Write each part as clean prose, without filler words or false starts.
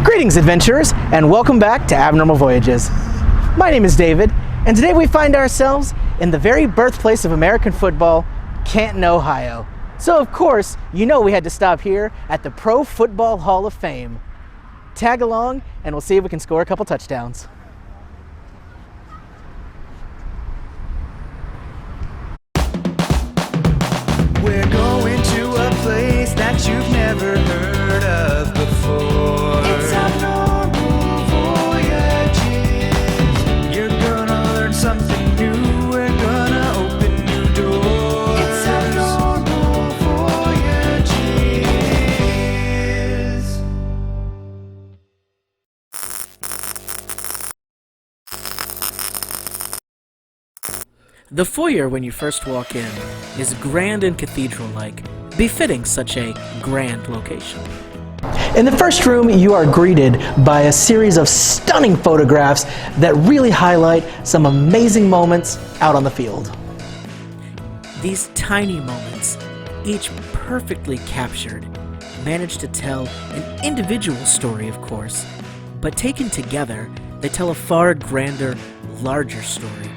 Greetings, adventurers, and welcome back to Abnormal Voyages. My name is David, and today we find ourselves in the very birthplace of American football, Canton, Ohio. So, of course, you know we had to stop here at the Pro Football Hall of Fame. Tag along, and we'll see if we can score a couple touchdowns. We're going to a place that you've never heard of before. It's Abnormal Voyages. You're gonna learn something new. We're gonna open new doors. It's Abnormal Voyages. The foyer when you first walk in is grand and cathedral-like, befitting such a grand location. In the first room, you are greeted by a series of stunning photographs that really highlight some amazing moments out on the field. These tiny moments, each perfectly captured, manage to tell an individual story, of course, but taken together, they tell a far grander, larger story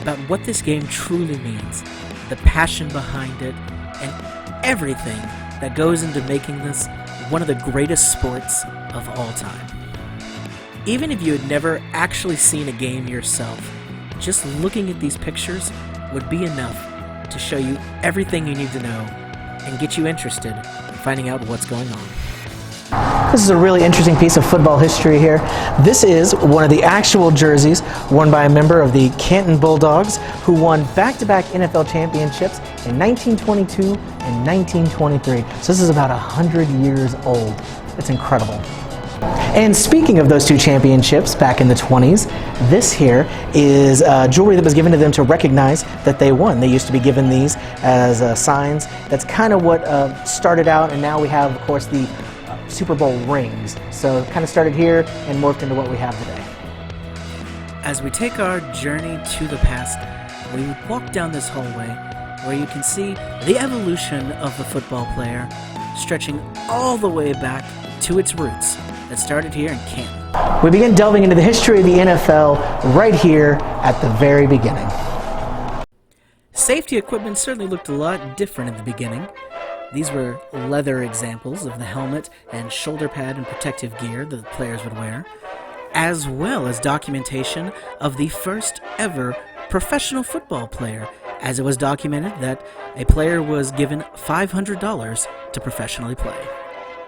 about what this game truly means, the passion behind it, and everything that goes into making this one of the greatest sports of all time. Even if you had never actually seen a game yourself, just looking at these pictures would be enough to show you everything you need to know and get you interested in finding out what's going on. This is a really interesting piece of football history here. This is one of the actual jerseys worn by a member of the Canton Bulldogs who won back-to-back NFL championships in 1922 and 1923. So this is about 100 years old. It's incredible. And speaking of those two championships back in the 20s, this here is jewelry that was given to them to recognize that they won. They used to be given these as signs. That's kind of what started out, and now we have, of course, the Super Bowl rings. So it kind of started here and morphed into what we have today. As we take our journey to the past, we walk down this hallway where you can see the evolution of the football player stretching all the way back to its roots that started here in Canton. We begin delving into the history of the NFL right here at the very beginning. Safety equipment certainly looked a lot different in the beginning. These were leather examples of the helmet and shoulder pad and protective gear that the players would wear, as well as documentation of the first ever professional football player, as it was documented that a player was given $500 to professionally play.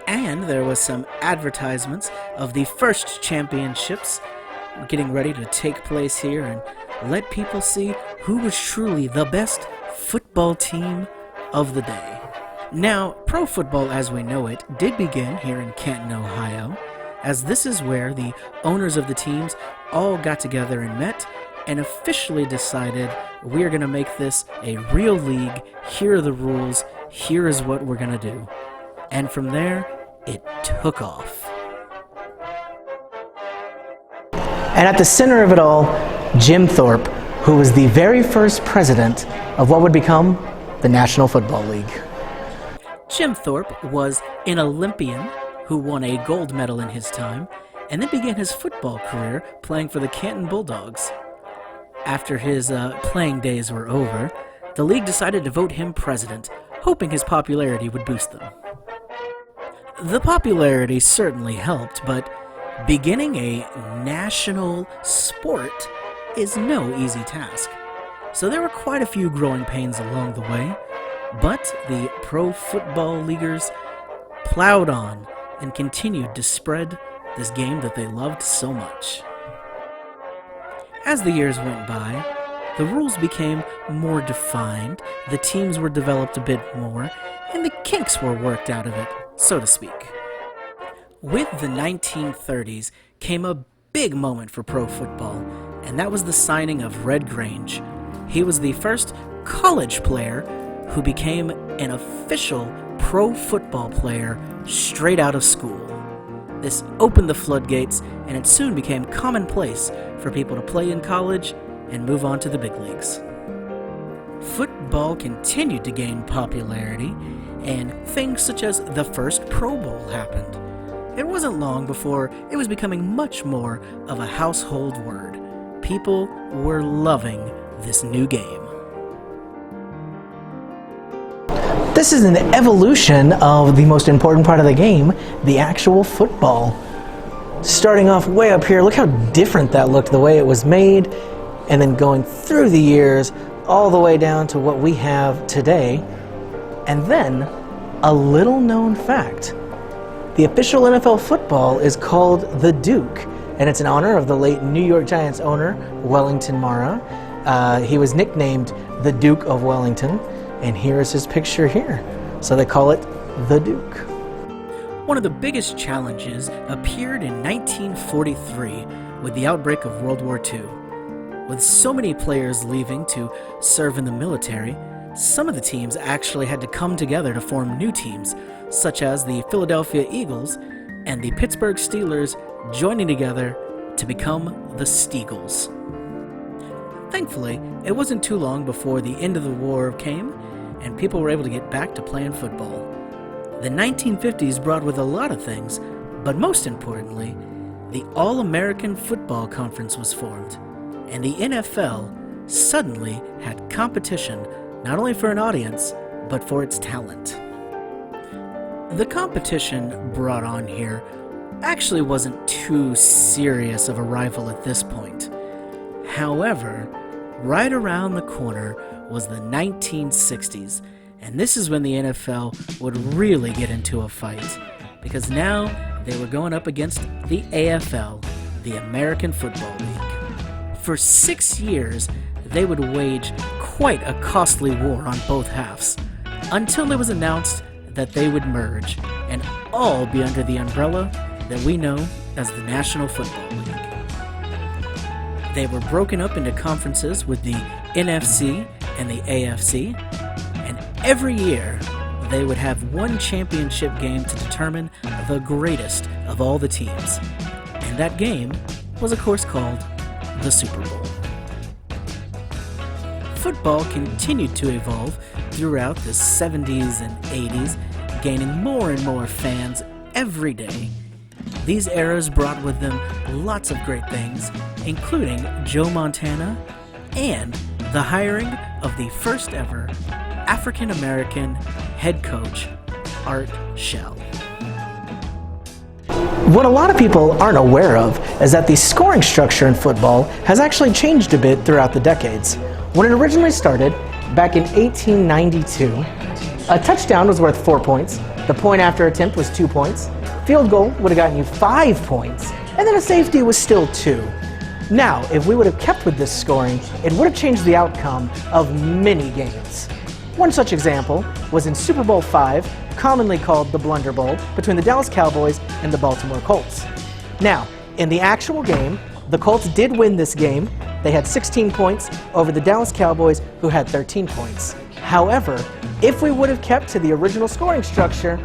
And there was some advertisements of the first championships getting ready to take place here and let people see who was truly the best football team of the day. Now, pro football as we know it did begin here in Canton, Ohio, as this is where the owners of the teams all got together and met and officially decided we're going to make this a real league, here are the rules, here is what we're going to do. And from there, it took off. And at the center of it all, Jim Thorpe, who was the very first president of what would become the National Football League. Jim Thorpe was an Olympian who won a gold medal in his time and then began his football career playing for the Canton Bulldogs. After his playing days were over, the league decided to vote him president, hoping his popularity would boost them. The popularity certainly helped, but beginning a national sport is no easy task. So there were quite a few growing pains along the way, but the pro football leaguers plowed on and continued to spread this game that they loved so much. As the years went by, the rules became more defined, the teams were developed a bit more, and the kinks were worked out of it, so to speak. With the 1930s came a big moment for pro football, and that was the signing of Red Grange. He was the first college player who became an official pro football player straight out of school. This opened the floodgates, and it soon became commonplace for people to play in college and move on to the big leagues. Football continued to gain popularity, and things such as the first Pro Bowl happened. it wasn't long before it was becoming much more of a household word. People were loving this new game. This is an evolution of the most important part of the game, the actual football. Starting off way up here, look how different that looked, the way it was made, and then going through the years all the way down to what we have today. And then, a little known fact. The official NFL football is called the Duke, and it's in honor of the late New York Giants owner, Wellington Mara. He was nicknamed the Duke of Wellington, and here is his picture here. So they call it the Duke. One of the biggest challenges appeared in 1943 with the outbreak of World War II. With so many players leaving to serve in the military, some of the teams actually had to come together to form new teams, such as the Philadelphia Eagles and the Pittsburgh Steelers joining together to become the Steagles. Thankfully, it wasn't too long before the end of the war came and people were able to get back to playing football. The 1950s brought with a lot of things, but most importantly, the All-American Football Conference was formed, and the NFL suddenly had competition not only for an audience, but for its talent. The competition brought on here actually wasn't too serious of a rival at this point. However, right around the corner was the 1960s, and this is when the NFL would really get into a fight, because now they were going up against the AFL, the American Football League. For 6 years, they would wage quite a costly war on both halves, until it was announced that they would merge and all be under the umbrella that we know as the National Football League. They were broken up into conferences with the NFC and the AFC, and every year they would have one championship game to determine the greatest of all the teams. And that game was, of course, called the Super Bowl. Football continued to evolve throughout the 70s and 80s, gaining more and more fans every day. These eras brought with them lots of great things, including Joe Montana and the hiring of the first ever African-American head coach, Art Shell. What a lot of people aren't aware of is that the scoring structure in football has actually changed a bit throughout the decades. When it originally started, back in 1892, a touchdown was worth 4 points, the point after attempt was 2 points, field goal would have gotten you 5 points, and then a safety was still 2. Now, if we would have kept with this scoring, it would have changed the outcome of many games. One such example was in Super Bowl V, commonly called the Blunder Bowl, between the Dallas Cowboys and the Baltimore Colts. Now, in the actual game, the Colts did win this game. They had 16 points over the Dallas Cowboys, who had 13 points. However, if we would have kept to the original scoring structure,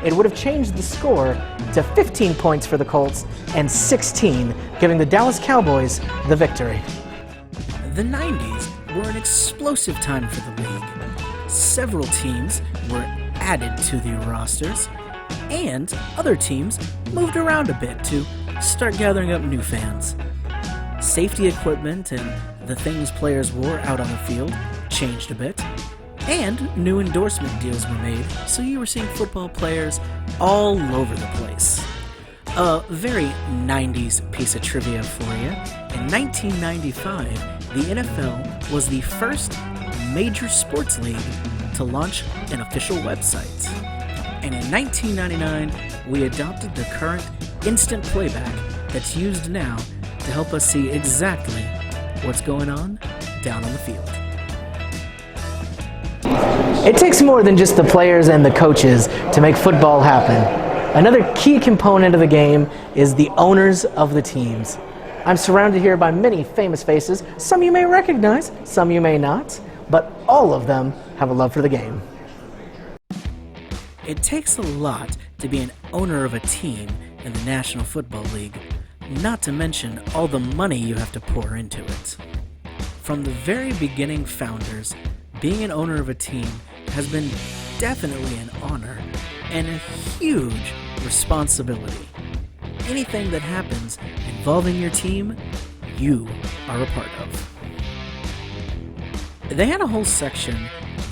it would have changed the score to 15 points for the Colts and 16, giving the Dallas Cowboys the victory. The 90s were an explosive time for the league. Several teams were added to the rosters, and other teams moved around a bit to start gathering up new fans. Safety equipment and the things players wore out on the field changed a bit, and new endorsement deals were made, so you were seeing football players all over the place. A very 90s piece of trivia for you. In 1995, the NFL was the first major sports league to launch an official website. And in 1999, we adopted the current instant playback that's used now to help us see exactly what's going on down on the field. It takes more than just the players and the coaches to make football happen. Another key component of the game is the owners of the teams. I'm surrounded here by many famous faces. Some you may recognize, some you may not, but all of them have a love for the game. It takes a lot to be an owner of a team in the National Football League, not to mention all the money you have to pour into it. From the very beginning founders, being an owner of a team has been definitely an honor and a huge responsibility. anything that happens involving your team, you are a part of. They had a whole section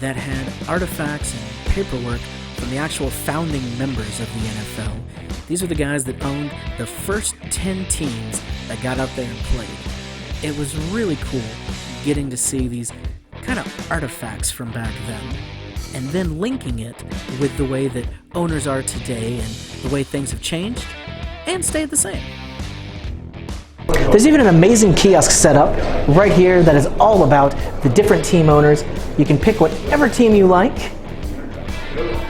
that had artifacts and paperwork from the actual founding members of the NFL. These are the guys that owned the first 10 teams that got out there and played. It was really cool getting to see these kind of artifacts from back then, and then linking it with the way that owners are today and the way things have changed and stayed the same. There's even an amazing kiosk set up right here that is all about the different team owners. You can pick whatever team you like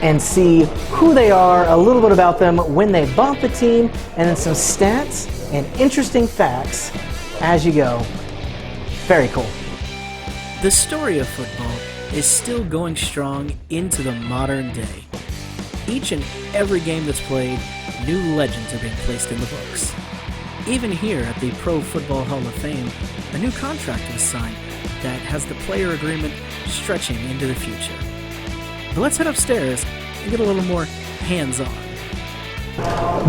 and see who they are, a little bit about them, when they bought the team, and then some stats and interesting facts as you go. Very cool. The story of football is still going strong into the modern day. Each and every game that's played, new legends are being placed in the books. Even here at the Pro Football Hall of Fame, a new contract was signed that has the player agreement stretching into the future. But let's head upstairs and get a little more hands-on.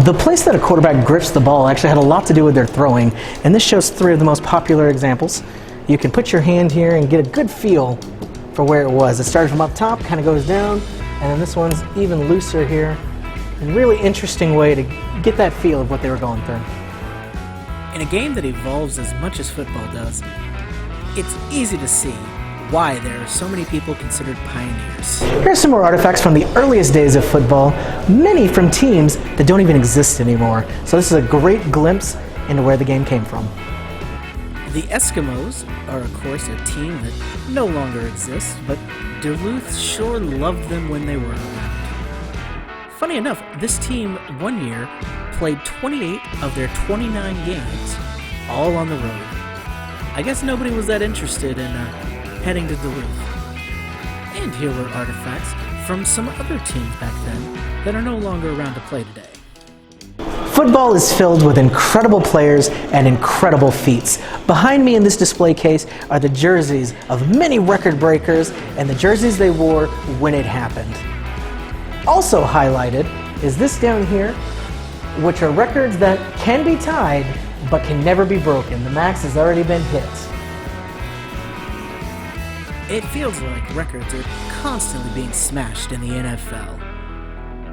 The place that a quarterback grips the ball actually had a lot to do with their throwing, and this shows 3 of the most popular examples. You can put your hand here and get a good feel for where it was. It started from up top, kind of goes down, and then this one's even looser here. A really interesting way to get that feel of what they were going through. In a game that evolves as much as football does, it's easy to see why there are so many people considered pioneers. Here's some more artifacts from the earliest days of football, many from teams that don't even exist anymore. So this is a great glimpse into where the game came from. The Eskimos are, of course, a team that no longer exists, but Duluth sure loved them when they were around. Funny enough, this team one year played 28 of their 29 games, all on the road. I guess nobody was that interested in heading to Duluth. And here were artifacts from some other teams back then that are no longer around to play today. Football is filled with incredible players and incredible feats. Behind me in this display case are the jerseys of many record breakers and the jerseys they wore when it happened. Also highlighted is this down here, which are records that can be tied but can never be broken. The max has already been hit. It feels like records are constantly being smashed in the NFL.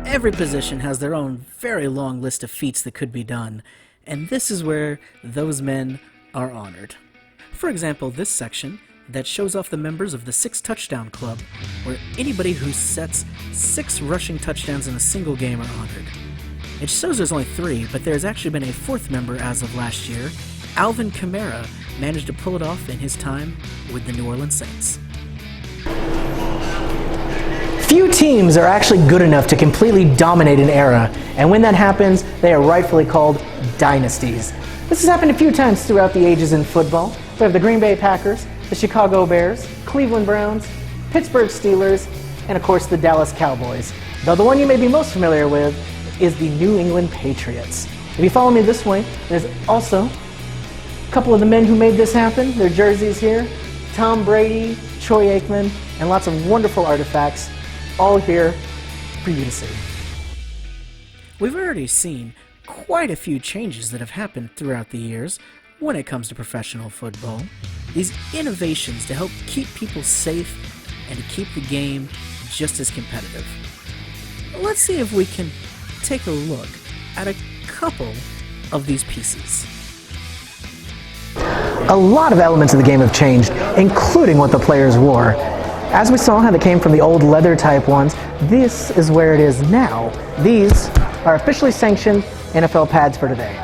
Every position has their own very long list of feats that could be done, and this is where those men are honored. For example, this section that shows off the members of the 6 Touchdown Club, where anybody who sets 6 rushing touchdowns in a single game are honored. It shows there's only 3, but there's actually been a 4th member as of last year. Alvin Kamara managed to pull it off in his time with the New Orleans Saints. Few teams are actually good enough to completely dominate an era, and when that happens, they are rightfully called dynasties. This has happened a few times throughout the ages in football. We have the Green Bay Packers, the Chicago Bears, Cleveland Browns, Pittsburgh Steelers, and of course the Dallas Cowboys. Though the one you may be most familiar with is the New England Patriots. If you follow me this way, there's also a couple of the men who made this happen, their jerseys here, Tom Brady, Troy Aikman, and lots of wonderful artifacts, all here for you to see. We've already seen quite a few changes that have happened throughout the years when it comes to professional football. These innovations to help keep people safe and to keep the game just as competitive. Let's see if we can take a look at a couple of these pieces. A lot of elements of the game have changed, including what the players wore. As we saw how they came from the old leather type ones, this is where it is now. These are officially sanctioned NFL pads for today.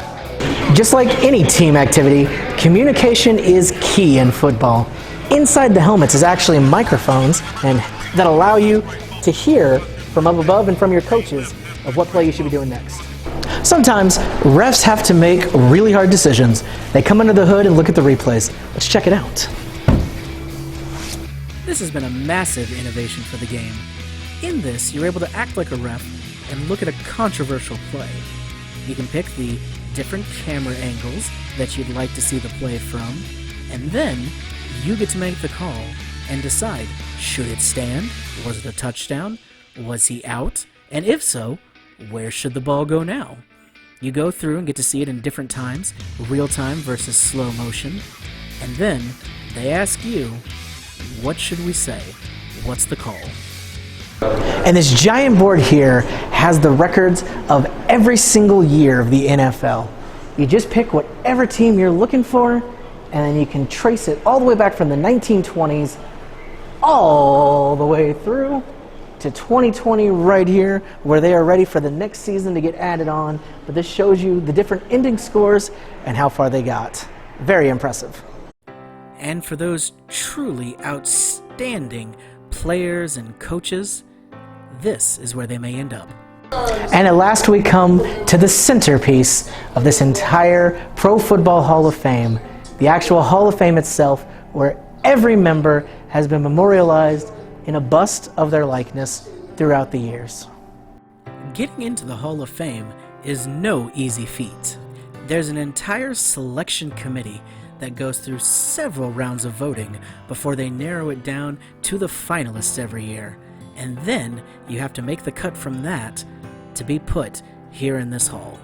Just like any team activity, communication is key in football. Inside the helmets is actually microphones and that allow you to hear from up above and from your coaches of what play you should be doing next. Sometimes refs have to make really hard decisions. They come under the hood and look at the replays. Let's check it out. This has been a massive innovation for the game. In this, you're able to act like a ref and look at a controversial play. You can pick the different camera angles that you'd like to see the play from, and then you get to make the call and decide, should it stand? Was it a touchdown? Was he out? And if so, where should the ball go now? You go through and get to see it in different times, real time versus slow motion, and then they ask you, what should we say? What's the call? And this giant board here has the records of every single year of the NFL. You just pick whatever team you're looking for, and then you can trace it all the way back from the 1920s all the way through to 2020 right here, where they are ready for the next season to get added on. But this shows you the different ending scores and how far they got. Very impressive. And for those truly outstanding players and coaches, this is where they may end up. And at last we come to the centerpiece of this entire Pro Football Hall of Fame, the actual Hall of Fame itself, where every member has been memorialized in a bust of their likeness throughout the years. Getting into the Hall of Fame is no easy feat. There's an entire selection committee that goes through several rounds of voting before they narrow it down to the finalists every year. And then you have to make the cut from that to be put here in this hall.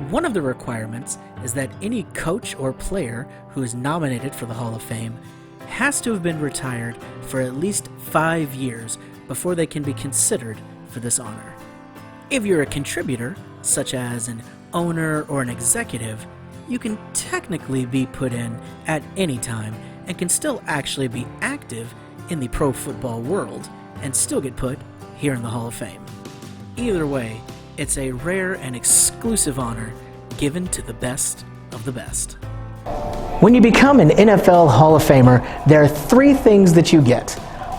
One of the requirements is that any coach or player who is nominated for the Hall of Fame has to have been retired for at least 5 years before they can be considered for this honor. If you're a contributor, such as an owner or an executive, you can technically be put in at any time and can still actually be active in the pro football world and still get put here in the Hall of Fame. Either way, it's a rare and exclusive honor given to the best of the best. When you become an NFL Hall of Famer, there are 3 things that you get.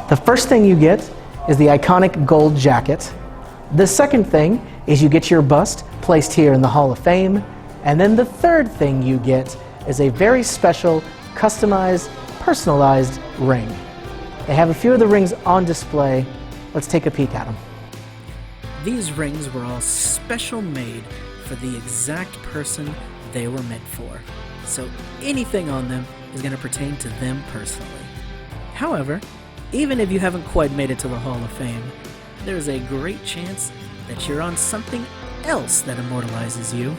The first thing you get is the iconic gold jacket. The second thing is you get your bust placed here in the Hall of Fame. And then the third thing you get is a very special, customized, personalized ring. They have a few of the rings on display. Let's take a peek at them. These rings were all special made for the exact person they were meant for. So anything on them is going to pertain to them personally. However, even if you haven't quite made it to the Hall of Fame, there's a great chance that you're on something else that immortalizes you.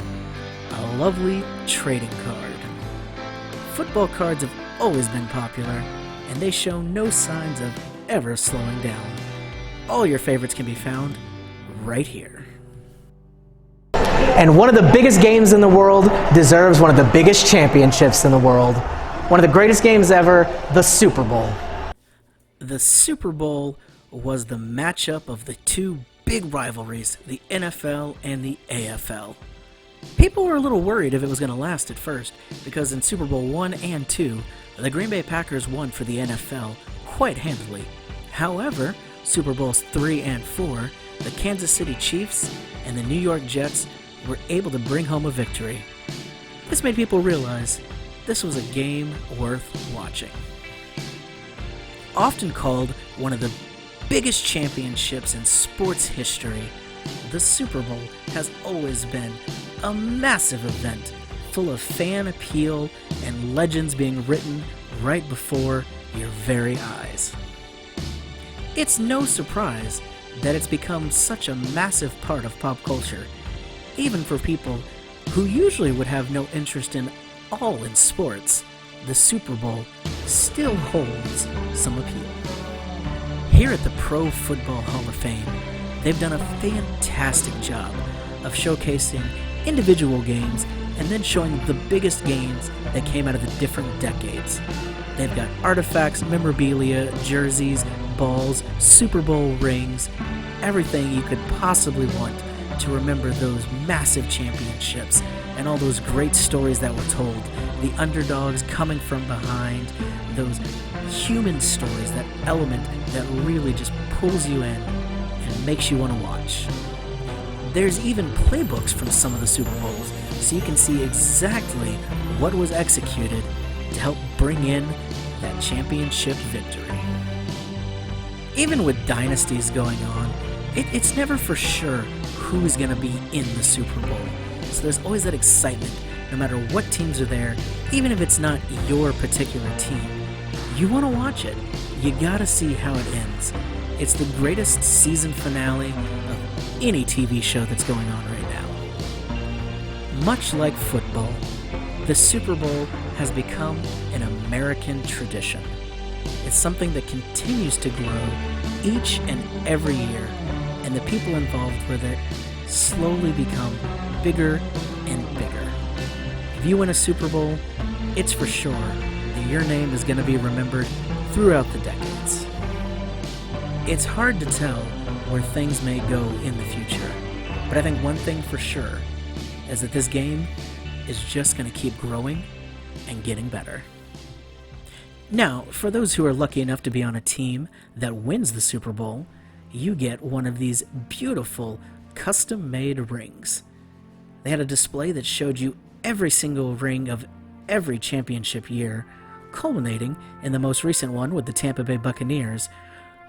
A lovely trading card. Football cards have always been popular, and they show no signs of ever slowing down. All your favorites can be found right here. And one of the biggest games in the world deserves one of the biggest championships in the world. One of the greatest games ever, the Super Bowl. The Super Bowl was the matchup of the two big rivalries, the NFL and the AFL. People were a little worried if it was going to last at first, because in Super Bowl I and II, the Green Bay Packers won for the NFL quite handily. However, Super Bowls III and IV, the Kansas City Chiefs and the New York Jets were able to bring home a victory. This made people realize this was a game worth watching. Often called one of the biggest championships in sports history, the Super Bowl has always been a massive event full of fan appeal and legends being written right before your very eyes. It's no surprise that it's become such a massive part of pop culture, even for people who usually would have no interest in all in sports. The Super Bowl still holds some appeal. Here at the Pro Football Hall of Fame, they've done a fantastic job of showcasing individual games and then showing the biggest games that came out of the different decades. They've got artifacts, memorabilia, jerseys, balls, Super Bowl rings, everything you could possibly want to remember those massive championships and all those great stories that were told, the underdogs coming from behind, those human stories, that element that really just pulls you in and makes you want to watch. There's even playbooks from some of the Super Bowls, so you can see exactly what was executed to help bring in that championship victory. Even with dynasties going on, it's never for sure who's going to be in the Super Bowl. So there's always that excitement, no matter what teams are there, even if it's not your particular team. You want to watch it. You gotta see how it ends. It's the greatest season finale of any TV show that's going on right now. Much like football, the Super Bowl has become an American tradition. It's something that continues to grow each and every year, and the people involved with it slowly become bigger and bigger. If you win a Super Bowl, it's for sure that your name is going to be remembered throughout the decades. It's hard to tell where things may go in the future, but I think one thing for sure is that this game is just going to keep growing and getting better. Now, for those who are lucky enough to be on a team that wins the Super Bowl, you get one of these beautiful custom-made rings. They had a display that showed you every single ring of every championship year, culminating in the most recent one with the Tampa Bay Buccaneers,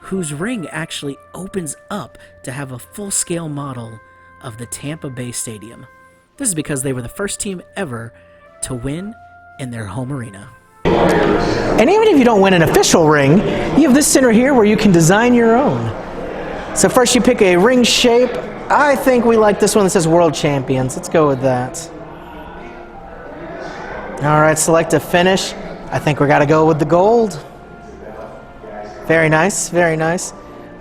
whose ring actually opens up to have a full-scale model of the Tampa Bay Stadium. This is because they were the first team ever to win in their home arena. And even if you don't win an official ring, you have this center here where you can design your own. So first you pick a ring shape. I think we like this one that says World Champions. Let's go with that. All right, select a finish. I think we got to go with the gold. Very nice, very nice.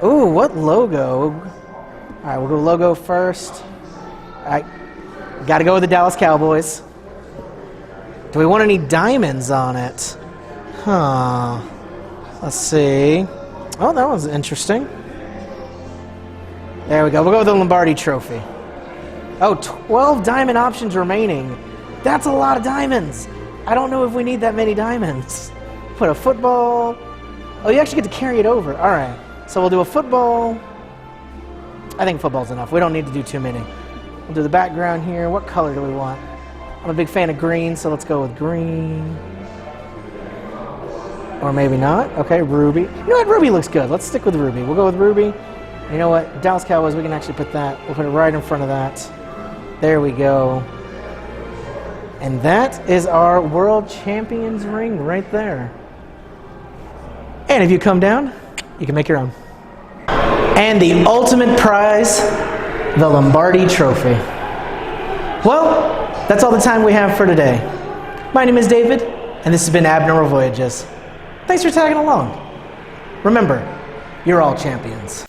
Ooh, what logo? All right, we'll go logo first. All right, got to go with the Dallas Cowboys. Do we want any diamonds on it? Huh. Let's see. Oh, that one's interesting. There we go. We'll go with the Lombardi Trophy. Oh, 12 diamond options remaining. That's a lot of diamonds. I don't know if we need that many diamonds. Put a football. Oh, you actually get to carry it over. All right. So we'll do a football. I think football's enough. We don't need to do too many. We'll do the background here. What color do we want? I'm a big fan of green, so let's go with green. Or maybe not. Okay, ruby. You know what? Ruby looks good. Let's stick with ruby. We'll go with ruby. You know what? Dallas Cowboys, we can actually put that. We'll put it right in front of that. There we go. And that is our World Champions ring right there. And if you come down, you can make your own. And the ultimate prize, the Lombardi Trophy. Well, that's all the time we have for today. My name is David, and this has been Abnormal Voyages. Thanks for tagging along. Remember, you're all champions.